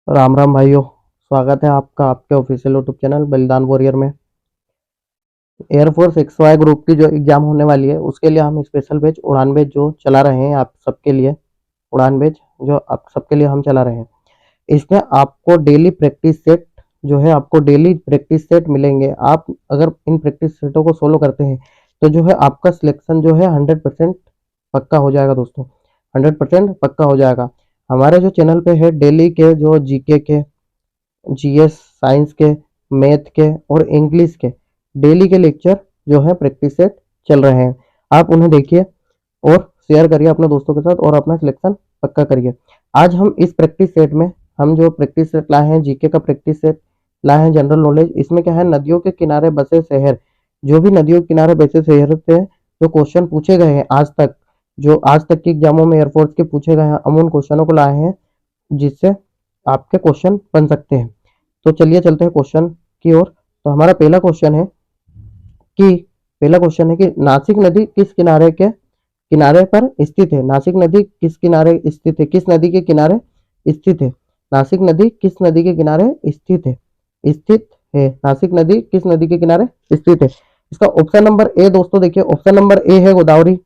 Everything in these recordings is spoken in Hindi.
राम राम भाइयों। स्वागत है आपका आपके ऑफिशियल यूट्यूब चैनल बलिदान वॉरियर में। एयरफोर्स XY ग्रुप की जो एग्जाम होने वाली है उसके लिए हम स्पेशल बैच उड़ान बैच जो चला रहे हैं आप सबके लिए। उड़ान बैच जो आप सबके लिए हम चला रहे हैं, इसमें आपको डेली प्रैक्टिस सेट जो है आपको डेली प्रैक्टिस सेट मिलेंगे। आप अगर इन प्रैक्टिस सेटों को फॉलो करते हैं तो जो है आपका सिलेक्शन जो है 100% पक्का हो जाएगा दोस्तों। 100% पक्का हो जाएगा। हमारे जो चैनल पे है डेली के जो जीके के, जीएस, साइंस के, मैथ के और इंग्लिश के डेली के लेक्चर जो है प्रैक्टिस सेट चल रहे हैं। आप उन्हें देखिए और शेयर करिए अपने दोस्तों के साथ और अपना सिलेक्शन पक्का करिए। आज हम इस प्रैक्टिस सेट में हम जो प्रैक्टिस सेट लाए हैं, जीके का प्रैक्टिस सेट लाए हैं, जनरल नॉलेज। इसमें क्या है, नदियों के किनारे बसे शहर, जो भी नदियों के किनारे बसे शहर से जो क्वेश्चन पूछे गए हैं आज तक, जो आज तक के एग्जामों में एयरफोर्स के पूछे गए हैं, हम उन क्वेश्चनों को लाए हैं जिससे आपके क्वेश्चन बन सकते हैं। तो चलिए चलते हैं क्वेश्चन की ओर। तो हमारा पहला क्वेश्चन है कि नासिक नदी किस किनारे पर स्थित है। नासिक नदी किस किनारे स्थित है, किस नदी के किनारे स्थित है। नासिक नदी किस नदी के किनारे स्थित है। नासिक नदी किस नदी के किनारे स्थित है। इसका ऑप्शन नंबर ए दोस्तों देखिए, ऑप्शन नंबर ए है गोदावरी,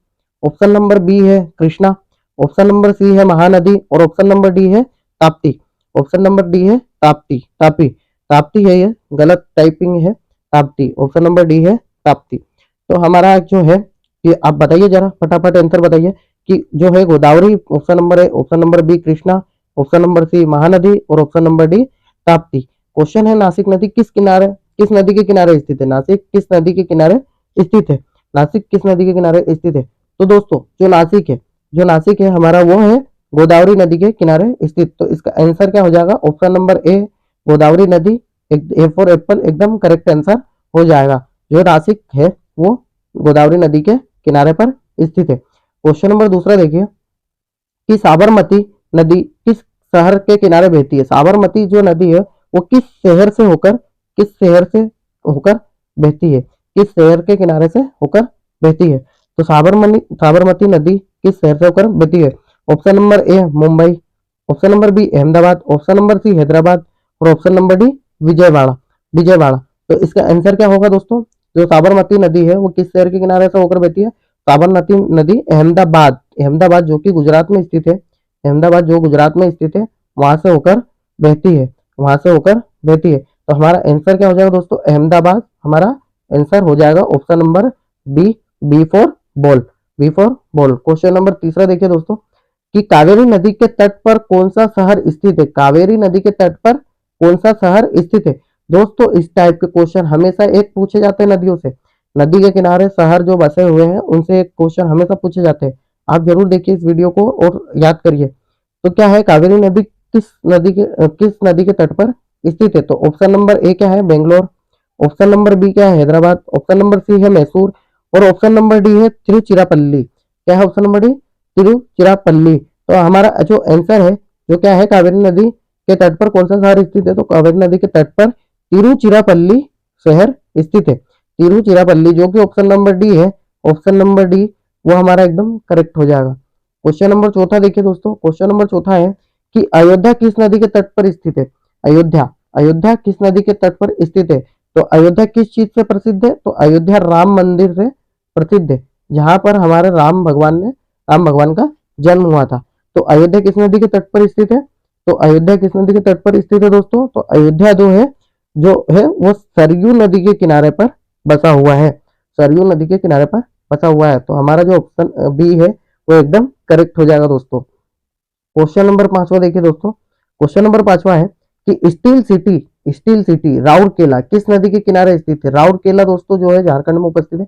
ऑप्शन नंबर बी है कृष्णा, ऑप्शन नंबर सी है महानदी और ऑप्शन नंबर डी है ताप्ती। ऑप्शन नंबर डी है ताप्ती। ताप्ती है, ये गलत टाइपिंग है, ताप्ती। ऑप्शन नंबर डी है ताप्ती। तो हमारा जो है कि आप बताइए जरा फटाफट आंसर बताइए कि जो है गोदावरी ऑप्शन नंबर है, option number b Krishna, option number c Mahanadi और option number d Tapti. Question है नासिक नदी किस नदी के किनारे स्थित है। नासिक किस नदी के किनारे स्थित है। नासिक किस नदी के किनारे स्थित है। तो दोस्तों जो नासिक है हमारा वो है गोदावरी नदी के किनारे स्थित। तो इसका आंसर क्या हो जाएगा, ऑप्शन नंबर ए गोदावरी नदी। ए फॉर एप्पल एकदम करेक्ट आंसर हो जाएगा। जो नासिक है वो गोदावरी नदी के किनारे पर स्थित है। क्वेश्चन नंबर दूसरा देखिए कि साबरमती नदी किस शहर के किनारे बहती है। साबरमती जो नदी है वो किस शहर से होकर बहती है, किस शहर के किनारे से होकर बहती है। तो साबरमती नदी किस शहर से होकर बहती है। Option number A Mumbai, option number B Ahmedabad, option number C Hyderabad और ऑप्शन नंबर डी विजयवाड़ा। तो इसका आंसर क्या होगा दोस्तों, जो साबरमती नदी है वो किस शहर के किनारे से होकर बहती है। साबरमती नदी अहमदाबाद जो कि गुजरात में स्थित है, अहमदाबाद जो गुजरात में स्थित है वहां से होकर बहती है। तो हमारा आंसर क्या हो जाएगा दोस्तों, अहमदाबाद हमारा आंसर हो जाएगा option number B, B for ball. Question number तीसरा देखिए दोस्तों कि कावेरी नदी के तट पर कौन सा शहर स्थित है। कावेरी नदी के तट पर कौन सा शहर स्थित है। दोस्तों इस टाइप के क्वेश्चन हमेशा एक पूछे जाते हैं नदियों से, नदी के किनारे शहर जो बसे हुए हैं उनसे एक क्वेश्चन हमेशा पूछे जाते हैं। आप जरूर देखिए इस वीडियो को और याद करिए। तो क्या है, कावेरी नदी किस नदी के तट पर स्थित है। तो ऑप्शन नंबर ए क्या है, बेंगलोर, ऑप्शन नंबर बी क्या है, हैदराबाद, ऑप्शन नंबर सी है मैसूर और ऑप्शन नंबर डी है तिरुचिरापल्ली। क्या है ऑप्शन नंबर डी, तिरुचिरापल्ली। तो हमारा जो आंसर है जो क्या है, कावेरी नदी के तट पर कौन सा शहर स्थित है। तो कावेरी नदी के तट पर तिरुचिरापल्ली शहर स्थित है। तिरुचिरापल्ली जो कि ऑप्शन नंबर डी है, ऑप्शन नंबर डी वो हमारा एकदम करेक्ट हो जाएगा। क्वेश्चन नंबर चौथा देखिए दोस्तों, क्वेश्चन नंबर चौथा है कि अयोध्या किस नदी के तट पर स्थित है। अयोध्या किस नदी के तट पर स्थित है। तो अयोध्या किस चीज से प्रसिद्ध है। तो अयोध्या राम मंदिर से प्रसिद्ध है, जहां पर हमारे राम भगवान का जन्म हुआ था। तो अयोध्या किस नदी के तट पर स्थित है। तो अयोध्या किस नदी के तट पर स्थित है दोस्तों। तो अयोध्या जो है वो सरयू नदी के किनारे पर बसा हुआ है। सरयू नदी के किनारे पर बसा हुआ है। तो हमारा जो ऑप्शन बी है वो एकदम करेक्ट हो जाएगा दोस्तों। क्वेश्चन नंबर पांचवा देखिए दोस्तों, क्वेश्चन नंबर पांचवा है कि स्टील सिटी राउरकेला किस नदी के किनारे स्थित है। राउरकेला दोस्तों जो है झारखंड में उपस्थित है।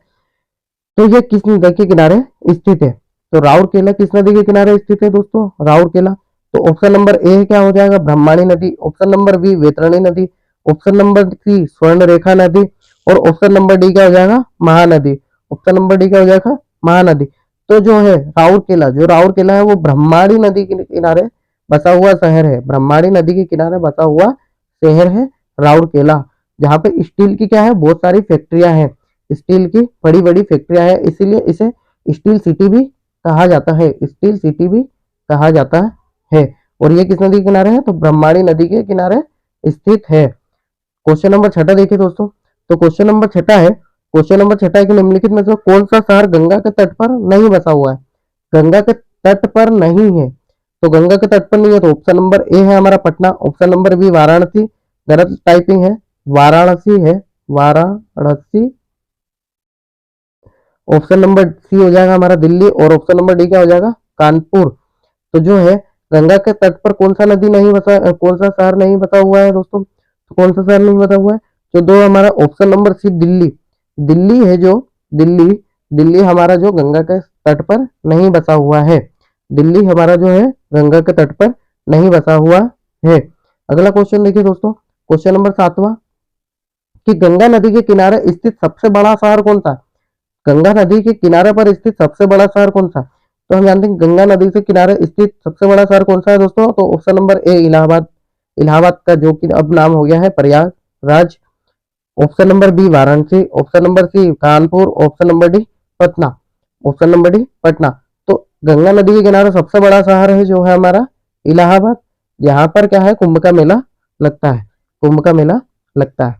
तो ये किस नदी के किनारे स्थित है। तो राउरकेला किस नदी के किनारे स्थित है दोस्तों, राउरकेला। तो ऑप्शन नंबर ए क्या हो जाएगा, ब्रह्मणी नदी, ऑप्शन नंबर बी वैतरणी नदी, ऑप्शन नंबर सी स्वर्णरेखा नदी और ऑप्शन नंबर डी क्या हो जाएगा, महानदी। ऑप्शन नंबर डी क्या हो जाएगा, महानदी। तो जो है राउरकेला है वो ब्रह्मणी नदी के किनारे बसा हुआ शहर है। ब्रह्मणी नदी के किनारे बसा हुआ शहर है राउरकेला, जहाँ पे स्टील की क्या है, बहुत सारी फैक्ट्रियां हैं, स्टील की बड़ी बड़ी फैक्ट्रियां हैं, इसीलिए इसे स्टील सिटी भी कहा जाता है, स्टील सिटी भी कहा जाता है। और ये किस नदी के किनारे है, तो ब्रह्मणी नदी के किनारे स्थित है। क्वेश्चन नंबर छठा देखिए दोस्तों, तो क्वेश्चन नंबर छठा है, क्वेश्चन नंबर छठा है कि निम्नलिखित में से कौन सा शहर गंगा के तट पर नहीं बसा हुआ है, गंगा के तट पर नहीं है, तो गंगा के तट पर नहीं है, तो ऑप्शन नंबर ए है हमारा Patna, option number B Varanasi, गलत टाइपिंग है, वाराणसी है, वाराणसी, ऑप्शन नंबर सी हो जाएगा हमारा दिल्ली, और ऑप्शन नंबर डी क्या हो जाएगा, कानपुर। तो जो है गंगा के तट पर कौन सा नदी नहीं बसा, कौन सा शहर नहीं बसा हुआ है दोस्तों, तो कौन सा शहर नहीं बसा हुआ है, तो दो हमारा option number C Delhi, Delhi है जो, दिल्ली, दिल्ली हमारा जो गंगा के तट पर नहीं बसा हुआ है, दिल्ली हमारा जो है गंगा के तट पर नहीं बसा हुआ है। अगला क्वेश्चन देखिए दोस्तों, क्वेश्चन नंबर 7वां कि गंगा नदी के किनारे स्थित सबसे बड़ा शहर कौन सा, गंगा नदी के किनारे पर स्थित सबसे बड़ा शहर कौन सा, तो हम जानते हैं गंगा नदी के किनारे स्थित सबसे बड़ा शहर कौन सा है दोस्तों, तो option number A Allahabad, Allahabad का जो कि अब नाम हो गया है Prayagraj, option number B Varanasi, option number C Kanpur, option number D Patna, option number D Patna. तो गंगा नदी के किनारे सबसे बड़ा शहर है जो है हमारा इलाहाबाद, यहाँ पर क्या है, कुंभ का मेला लगता है, कुंभ का मेला लगता है।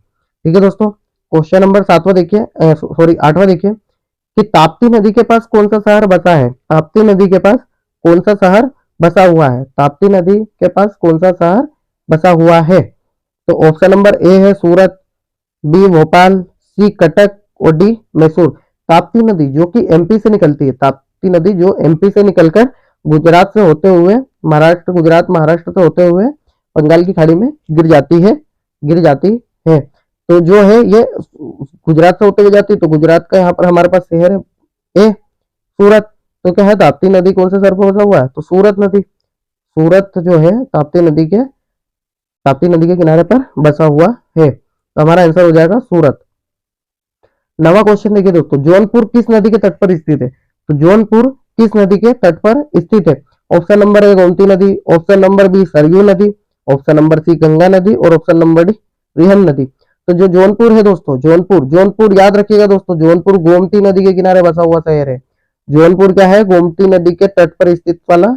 ठीक है दोस्तों, क्वेश्चन नंबर 7वां देखिए, सॉरी 8वां देखिए कि ताप्ती नदी के पास कौन सा शहर बसा है, ताप्ती नदी के पास कौन सा शहर बसा हुआ है, ताप्ती नदी के पास कौन सा शहर बसा हुआ है, तो ऑप्शन नंबर ए है सूरत, बी भोपाल, सी कटक और डी मैसूर। ताप्ती नदी जो कि एमपी से निकलती है, ताप्ती नदी जो एमपी से निकलकर गुजरात से होते हुए महाराष्ट्र, गुजरात महाराष्ट्र से होते हुए बंगाल की खाड़ी में गिर जाती है, गिर जाती है। तो जो है ये गुजरात से होते हुए जाती है, तो गुजरात का यहाँ पर हमारे पास शहर है ए सूरत, तो क्या है ताप्ती नदी कौन से शहर पर बसा हुआ है, तो सूरत नदी, सूरत जो है ताप्ती नदी के, ताप्ती नदी के किनारे पर बसा हुआ है, तो हमारा आंसर हो जाएगा सूरत। नवा क्वेश्चन देखिए दोस्तों, जौनपुर किस नदी के तट पर स्थित है, तो जौनपुर किस नदी के तट पर स्थित है, ऑप्शन नंबर ए गोमती नदी, ऑप्शन नंबर बी सरयू नदी, ऑप्शन नंबर सी गंगा नदी और ऑप्शन नंबर डी रिहन नदी। तो जो जौनपुर है दोस्तों, जौनपुर, जौनपुर याद रखिएगा दोस्तों, जौनपुर गोमती नदी के किनारे बसा हुआ शहर है, जौनपुर क्या है, गोमती नदी के तट पर स्थित वाला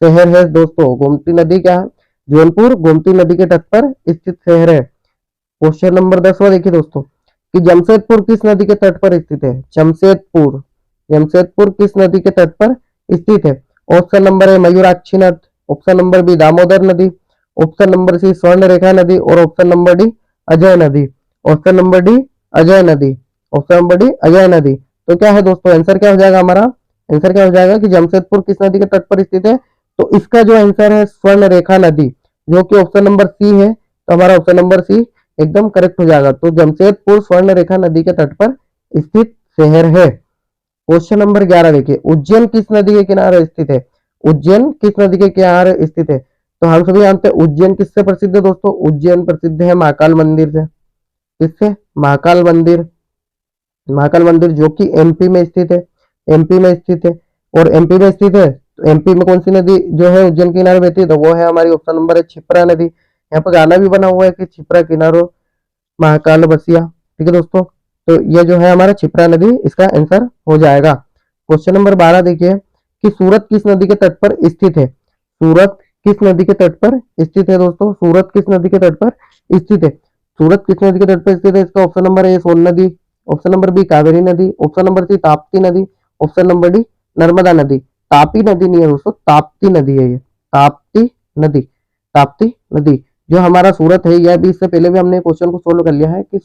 शहर है दोस्तों, गोमती नदी क्या है, जौनपुर गोमती नदी के तट पर स्थित शहर है। क्वेश्चन नंबर 10वां देखिए दोस्तों कि जमशेदपुर किस नदी के तट पर स्थित है, जमशेदपुर, जमशेदपुर किस नदी के तट पर स्थित है, ऑप्शन नंबर ए मयूराक्षी नद, ऑप्शन नंबर बी दामोदर नदी, ऑप्शन नंबर सी स्वर्ण रेखा नदी और ऑप्शन नंबर डी अजय नदी, ऑप्शन नंबर डी अजय नदी, ऑप्शन नंबर डी अजय नदी। तो क्या है दोस्तों, आंसर क्या हो जाएगा हमारा, आंसर क्या हो जाएगा कि जमशेदपुर किस नदी के तट पर स्थित है, तो इसका जो आंसर है स्वर्ण रेखा नदी, जो कि ऑप्शन नंबर सी है, तो हमारा ऑप्शन नंबर सी एकदम करेक्ट हो जाएगा। तो जमशेदपुर स्वर्ण रेखा नदी के तट पर स्थित शहर है। क्वेश्चन नंबर 11 देखिए, उज्जैन किस नदी के किनारे स्थित है, उज्जैन किस नदी के किनारे स्थित है, तो हम सभी जानते हैं उज्जैन किससे प्रसिद्ध है दोस्तों, उज्जैन प्रसिद्ध है महाकाल मंदिर से, किससे, महाकाल मंदिर, महाकाल मंदिर जो कि एमपी में स्थित है, एमपी में स्थित है, और एमपी में स्थित है, तो एमपी में कौन सी नदी जो है उज्जैन के किनारे बहती है, तो वो है हमारी ऑप्शन नंबर है छिप्रा नदी। यहाँ पर गाना भी बना हुआ है कि छिप्रा किनारो महाकाल बसिया। ठीक है दोस्तों, तो ये जो है हमारा छिप्रा नदी इसका आंसर हो जाएगा। क्वेश्चन नंबर 12 देखिए कि सूरत किस नदी के तट पर स्थित है, सूरत किस नदी के तट पर स्थित है दोस्तों, सूरत किस नदी के तट पर स्थित है, सूरत किस नदी के तट पर स्थित है, इसका ऑप्शन नंबर ए सोन नदी, ऑप्शन नंबर बी कावेरी नदी, ऑप्शन नंबर सी ताप्ती नदी, ऑप्शन नंबर डी नर्मदा नदी। तापी नदी नहीं है दोस्तों, ताप्ती नदी है ये, ताप्ती नदी, ताप्ती नदी। जो हमारा सूरत है, यह भी इससे पहले भी हमने क्वेश्चन को सोल्व कर लिया है कि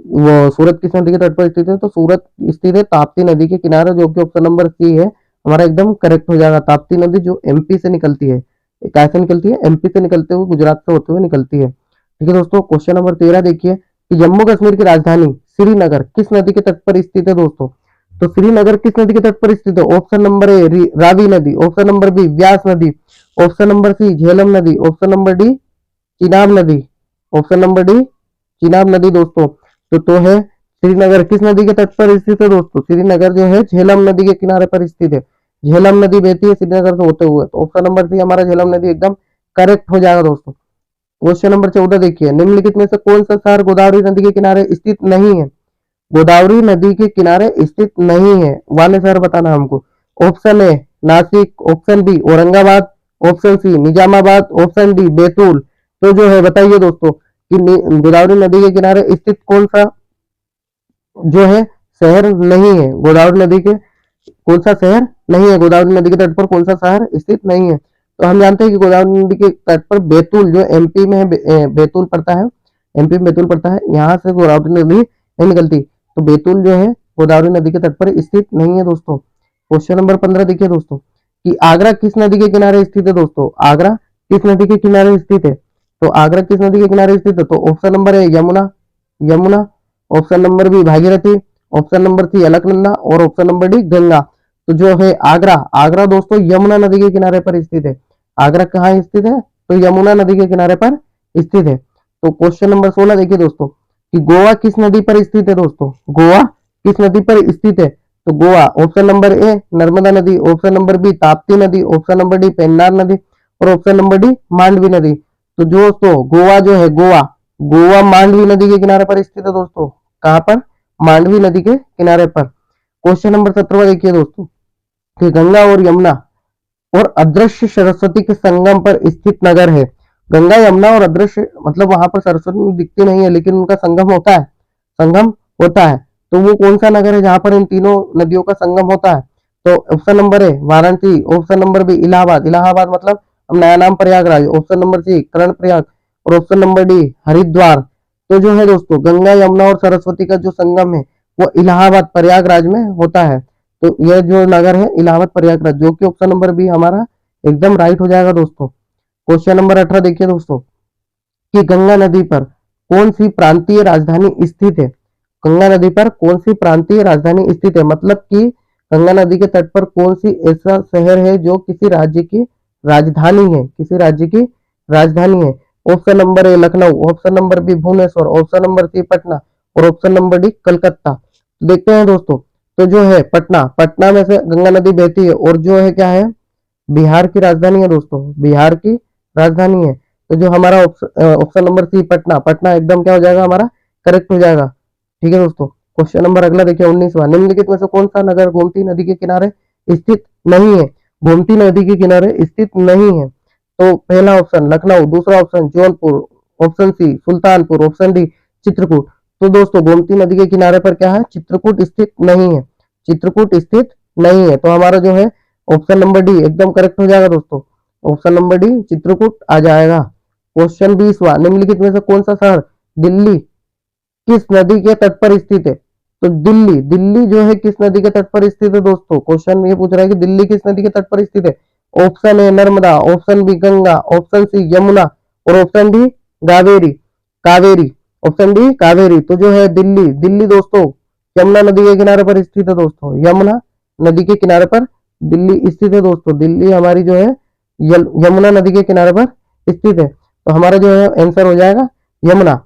वो सूरत किस नदी के तट पर स्थित है, तो सूरत स्थित है ताप्ती नदी के किनारे, जो कि ऑप्शन नंबर सी है हमारा एकदम करेक्ट हो जाएगा। ताप्ती नदी जो एमपी से निकलती है, कैसे निकलती है, एमपी से निकलते हुए गुजरात से होते हुए निकलती है। ठीक है दोस्तों, क्वेश्चन नंबर 13 देखिए कि जम्मू कश्मीर की राजधानी श्रीनगर किस नदी के तट पर स्थित है दोस्तों, तो श्रीनगर किस नदी के तट पर स्थित है, ऑप्शन नंबर ए रावी नदी, ऑप्शन नंबर बी व्यास नदी, ऑप्शन नंबर सी झेलम नदी, ऑप्शन नंबर डी चिनाब नदी, ऑप्शन नंबर डी चिनाब नदी दोस्तों। तो है श्रीनगर किस नदी के तट पर स्थित है दोस्तों, श्रीनगर जो है झेलम नदी के किनारे पर स्थित है, झेलम नदी बहती है श्रीनगर से होते हुए, तो ऑप्शन नंबर सी हमारा झेलम नदी एकदम करेक्ट हो जाएगा दोस्तों। क्वेश्चन नंबर 14 देखिए, निम्नलिखित में से कौन सा शहर गोदावरी नदी के किनारे स्थित नहीं है, गोदावरी नदी के किनारे स्थित नहीं है वाले शहर बताना हमको, option A Nashik, option B Aurangabad, option C Nizamabad, option D Betul. तो जो है बताइए दोस्तों कि गोदावरी नदी के किनारे स्थित कौन सा जो है शहर नहीं है, गोदावरी नदी के कौन सा शहर नहीं है, गोदावरी नदी के तट पर कौन सा शहर स्थित नहीं है। तो हम जानते हैं कि गोदावरी नदी के तट पर बैतूल जो एमपी में है, बैतूल पड़ता है, एमपी में बैतूल पड़ता है, यहाँ से गोदावरी नदी नहीं निकलती। तो बैतूल जो है गोदावरी नदी के तट पर स्थित नहीं है दोस्तों। क्वेश्चन नंबर 15 देखिए दोस्तों कि आगरा किस नदी के किनारे स्थित है दोस्तों, आगरा किस नदी के किनारे स्थित है। तो आगरा किस नदी के किनारे स्थित है, तो ऑप्शन नंबर है Yamuna, Yamuna, option number B Bhagirathi, option number C Alaknanda और ऑप्शन नंबर डी गंगा। तो जो है आगरा, आगरा दोस्तों यमुना नदी के किनारे पर स्थित है। आगरा कहाँ स्थित है, तो यमुना नदी के किनारे पर स्थित है। तो क्वेश्चन नंबर 16 देखिए दोस्तों कि गोवा किस नदी पर स्थित है दोस्तों, गोवा किस नदी पर स्थित है। तो गोवा ऑप्शन नंबर ए नर्मदा नदी, ऑप्शन नंबर बी ताप्ती नदी, ऑप्शन नंबर डी पेन्नार नदी और ऑप्शन नंबर डी मांडवी नदी। तो दोस्तों गोवा जो है, गोवा, गोवा मांडवी नदी के किनारे पर स्थित है दोस्तों। कहां पर, मांडवी नदी के किनारे पर। क्वेश्चन नंबर 17 देखिए दोस्तों कि गंगा और यमुना और अदृश्य सरस्वती के संगम पर स्थित नगर है। गंगा यमुना और अदृश्य मतलब वहां पर सरस्वती दिखती नहीं है लेकिन उनका संगम होता है, संगम होता है। तो वो कौन सा नगर है जहां पर इन तीनों नदियों का संगम होता है। तो option number A Varanasi, option number B Allahabad, Allahabad मतलब अब नया नाम Prayagraj, option number C Karnaprayag और ऑप्शन नंबर डी हरिद्वार। तो जो है दोस्तों गंगा यमुना और सरस्वती का जो संगम है वो इलाहाबाद प्रयागराज में होता है। तो यह जो नगर है इलाहाबाद प्रयागराज, जो कि ऑप्शन नंबर बी हमारा एकदम राइट हो जाएगा दोस्तों। क्वेश्चन नंबर 18 देखिए दोस्तों कि गंगा नदी पर कौन सी प्रांतीय राजधानी स्थित है। गंगा नदी पर कौन सी प्रांतीय राजधानी स्थित है, मतलब कि गंगा नदी के तट पर कौन सी ऐसा शहर है जो किसी राज्य की राजधानी है, किसी राज्य की राजधानी है। Option number A Lucknow, option number B Bhubaneswar, option number C Patna और ऑप्शन नंबर डी कलकत्ता। तो देखते हैं दोस्तों, तो जो है पटना, पटना में से गंगा नदी बहती है और जो है क्या है, बिहार की राजधानी है दोस्तों, बिहार की राजधानी है। तो जो हमारा option number C Patna, Patna एकदम क्या हो जाएगा हमारा करेक्ट हो जाएगा। ठीक है दोस्तों। क्वेश्चन नंबर अगला देखिए 19वां, निम्नलिखित में से कौन सा नगर गोमती नदी के किनारे स्थित नहीं है, गोमती नदी के किनारे स्थित नहीं है। तो पहला ऑप्शन लखनऊ, दूसरा option Jaunpur, option C Sultanpur, option D Chitrakoot. तो दोस्तों गोमती नदी के किनारे पर क्या है, चित्रकूट स्थित नहीं है, चित्रकूट स्थित नहीं है। तो हमारा जो है ऑप्शन नंबर डी एकदम करेक्ट हो जाएगा दोस्तों, ऑप्शन नंबर डी चित्रकूट आ जाएगा। क्वेश्चन 20वां, निम्नलिखित में से कौन सा शहर दिल्ली किस नदी के तट पर स्थित है। तो दिल्ली, दिल्ली जो है किस नदी के तट पर स्थित है दोस्तों, क्वेश्चन ये पूछ रहा है कि दिल्ली किस नदी के तट पर स्थित है। Option a Narmada, option b Ganga, option c Yamuna और option d Kaveri, Kaveri, option d Kaveri. तो जो है दिल्ली, दिल्ली दोस्तों यमुना नदी के किनारे पर स्थित है दोस्तों, यमुना नदी के किनारे पर दिल्ली स्थित है दोस्तों। दिल्ली हमारी जो है यमुना नदी के किनारे पर स्थित है। तो हमारा जो है आंसर हो जाएगा यमुना।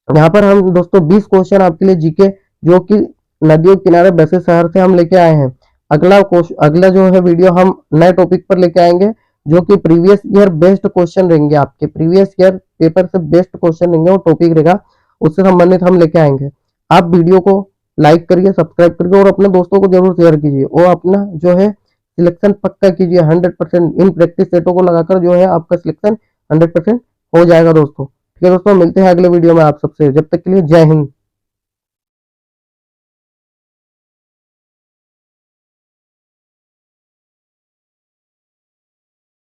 यहाँ पर हम दोस्तों 20 क्वेश्चन आपके लिए जीके जो कि नदियों के किनारे बसे शहर से हम लेके आए हैं। अगला जो है वीडियो हम नए टॉपिक पर लेके आएंगे जो कि प्रीवियस ईयर बेस्ड क्वेश्चन रहेंगे, आपके प्रीवियस ईयर पेपर से बेस्ट क्वेश्चन रहेंगे, वो टॉपिक रहेगा, उससे संबंधित हम लेके आएंगे। आप वीडियो को लाइक करिए, सब्सक्राइब करिए और अपने दोस्तों को जरूर शेयर कीजिए और अपना जो है सिलेक्शन पक्का कीजिए 100%। इन प्रैक्टिस सेटों को लगाकर जो है आपका सिलेक्शन 100% हो जाएगा दोस्तों। ठीक है दोस्तों, मिलते हैं अगले वीडियो में आप सबसे, जब तक के लिए जय हिंद।